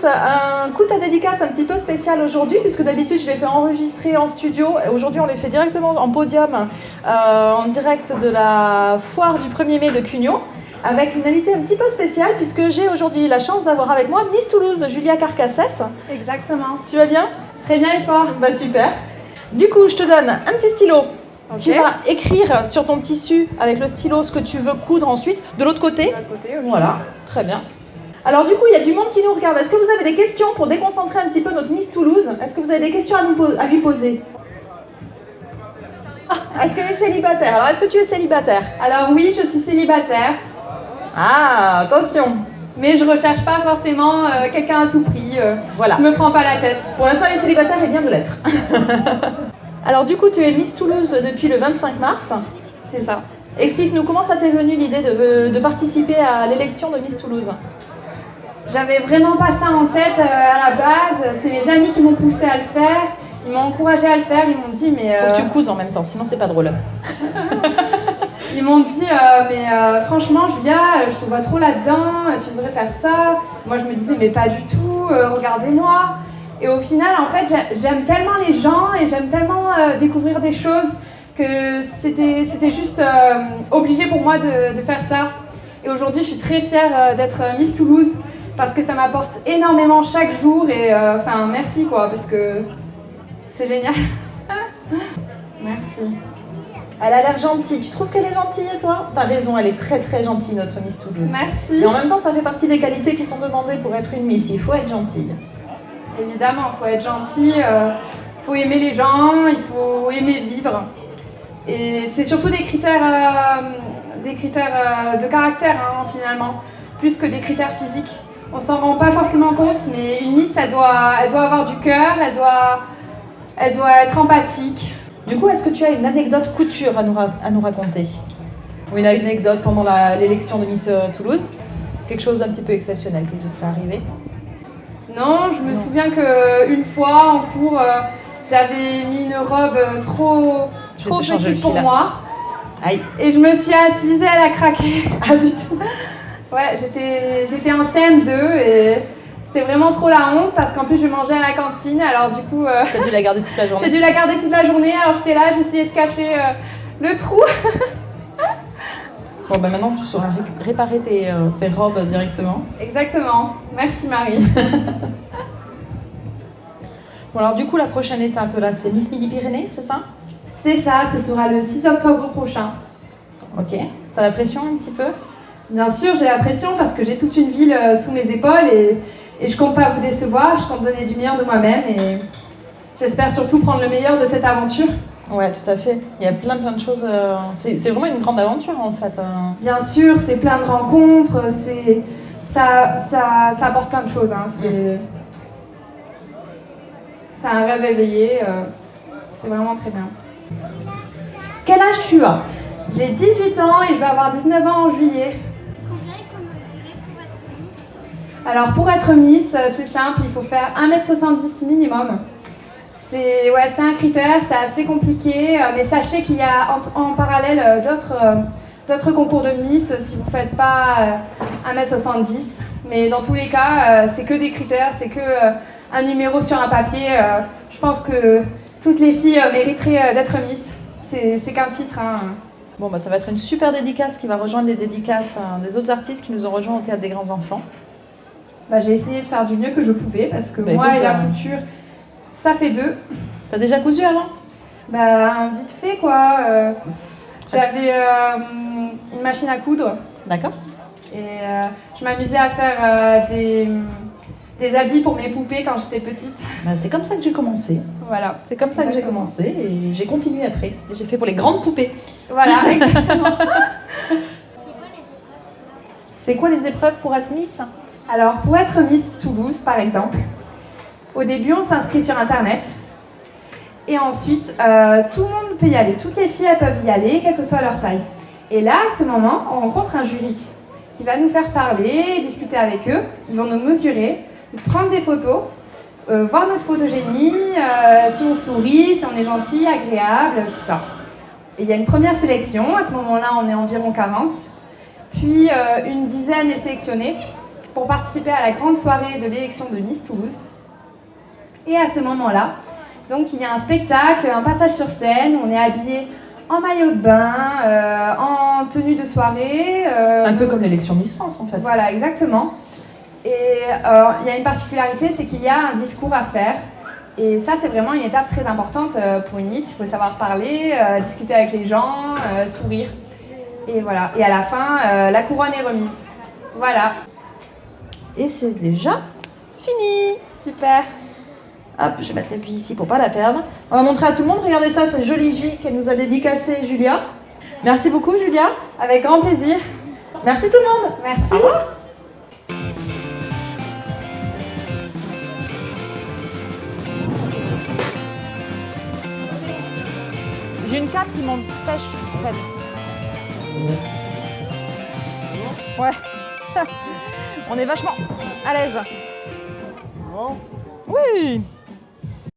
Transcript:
tous. Un coup ta dédicace un petit peu spécial aujourd'hui, puisque d'habitude je les fais enregistrer en studio. Aujourd'hui on les fait directement en podium, en direct de la foire du 1er mai de Cugnot, avec une invitée un petit peu spéciale, puisque j'ai aujourd'hui la chance d'avoir avec moi Miss Toulouse, Julia Carcassès. Exactement. Tu vas bien? Très bien, et toi? Bah super. Du coup, je te donne un petit stylo. Okay. Tu vas écrire sur ton tissu avec le stylo ce que tu veux coudre ensuite. De l'autre côté. De l'autre côté, okay. Voilà, très bien. Alors du coup, il y a du monde qui nous regarde. Est-ce que vous avez des questions pour déconcentrer un petit peu notre Miss Toulouse? Est-ce que vous avez des questions à lui poser? Est-ce qu'elle est célibataire? Alors, est-ce que tu es célibataire? Alors oui, je suis célibataire. Ah, attention. Mais je recherche pas forcément quelqu'un à tout prix. Voilà. Je me prends pas la tête. Pour l'instant, elle est célibataire et bien de l'être. Alors du coup, tu es Miss Toulouse depuis le 25 mars. C'est ça. Explique-nous comment ça t'est venu l'idée de participer à l'élection de Miss Toulouse. J'avais vraiment pas ça en tête à la base. C'est mes amis qui m'ont poussé à le faire. Ils m'ont encouragé à le faire. Ils m'ont dit mais... Faut que tu couses en même temps, sinon c'est pas drôle. Ils m'ont dit franchement Julia, je te vois trop là-dedans, tu devrais faire ça. Moi je me disais mais pas du tout, regardez-moi. Et au final en fait j'aime tellement les gens et j'aime tellement découvrir des choses que c'était juste obligé pour moi de faire ça. Et aujourd'hui je suis très fière d'être Miss Toulouse parce que ça m'apporte énormément chaque jour et enfin merci quoi parce que c'est génial. Merci. Elle a l'air gentille. Tu trouves qu'elle est gentille, toi? T'as raison, elle est très très gentille, notre Miss Toulouse. Merci. Mais en même temps, ça fait partie des qualités qui sont demandées pour être une Miss. Il faut être gentille. Évidemment, il faut être gentil, il faut aimer les gens, il faut aimer vivre. Et c'est surtout des critères de caractère, hein, finalement, plus que des critères physiques. On s'en rend pas forcément compte, mais une Miss, elle doit avoir du cœur, elle doit être empathique. Du coup, est-ce que tu as une anecdote couture à nous raconter? Ou une anecdote pendant l'élection de Miss Toulouse? Quelque chose d'un petit peu exceptionnel qui se serait arrivé? Non, je me souviens qu'une fois en cours, j'avais mis une robe trop petite pour moi. Aïe. Et je me suis assise et elle a craqué. Ah zut. Ouais, j'étais en CM2 et c'était vraiment trop la honte parce qu'en plus je mangeais à la cantine, alors du coup... T'as dû la garder toute la journée. J'ai dû la garder toute la journée, alors j'étais là, j'essayais de cacher le trou. Bon ben maintenant tu sauras réparer tes robes directement. Exactement, merci Marie. Bon alors du coup la prochaine étape là c'est Miss Midi-Pyrénées, c'est ça? C'est ça, ce sera le 6 octobre prochain. Ok, t'as la pression un petit peu? Bien sûr, j'ai la pression parce que j'ai toute une ville sous mes épaules et je compte pas vous décevoir, je compte donner du meilleur de moi-même et j'espère surtout prendre le meilleur de cette aventure. Ouais, tout à fait. Il y a plein de choses. C'est vraiment une grande aventure en fait. Bien sûr, c'est plein de rencontres, ça apporte plein de choses. Hein. C'est un rêve éveillé, c'est vraiment très bien. Quel âge tu as? J'ai 18 ans et je vais avoir 19 ans en juillet. Combien il faut mesurer pour être Miss? Alors pour être Miss, c'est simple, il faut faire 1m70 minimum. C'est un critère, c'est assez compliqué, mais sachez qu'il y a en parallèle d'autres concours de Miss si vous ne faites pas 1m70. Mais dans tous les cas, c'est que des critères, c'est que un numéro sur un papier. Je pense que toutes les filles mériteraient d'être Miss. C'est qu'un titre. Hein. Bon, bah, ça va être une super dédicace qui va rejoindre les dédicaces des autres artistes qui nous ont rejoints au Théâtre des Grands Enfants. Bah, j'ai essayé de faire du mieux que je pouvais parce que bah, moi écoute, et la couture, ça fait deux. T'as déjà cousu avant? Bah, vite fait quoi. J'avais une machine à coudre. D'accord. Et je m'amusais à faire des habits pour mes poupées quand j'étais petite. Bah, c'est comme ça que j'ai commencé. Voilà. C'est comme ça que j'ai commencé et j'ai continué après. Et j'ai fait pour les grandes poupées. Voilà, exactement. C'est quoi les épreuves pour être Miss? Alors, pour être Miss Toulouse, par exemple, au début, on s'inscrit sur Internet. Et ensuite, tout le monde peut y aller. Toutes les filles, elles peuvent y aller, quelle que soit leur taille. Et là, à ce moment, on rencontre un jury qui va nous faire parler, discuter avec eux. Ils vont nous mesurer, prendre des photos, voir notre photogénie, si on sourit, si on est gentil, agréable, tout ça. Et il y a une première sélection. À ce moment-là, on est environ 40. Puis, une dizaine est sélectionnée. pour participer à la grande soirée de l'élection de Miss Toulouse. Et à ce moment-là, donc il y a un spectacle, un passage sur scène, on est habillé en maillot de bain, en tenue de soirée. Un peu comme l'élection Miss France en fait. Voilà, exactement. Et il y a une particularité, c'est qu'il y a un discours à faire. Et ça, c'est vraiment une étape très importante pour une Miss. Il faut savoir parler, discuter avec les gens, sourire. Et voilà. Et à la fin, la couronne est remise. Voilà. Et c'est déjà fini. Super. Hop, je vais mettre l'aiguille ici pour pas la perdre. On va montrer à tout le monde. Regardez ça, c'est joli J qu'elle nous a dédicacé Julia. Merci beaucoup Julia. Avec grand plaisir. Merci tout le monde. Merci. Au revoir. J'ai une cape qui m'empêche en fait. Ouais. On est vachement à l'aise. Oui.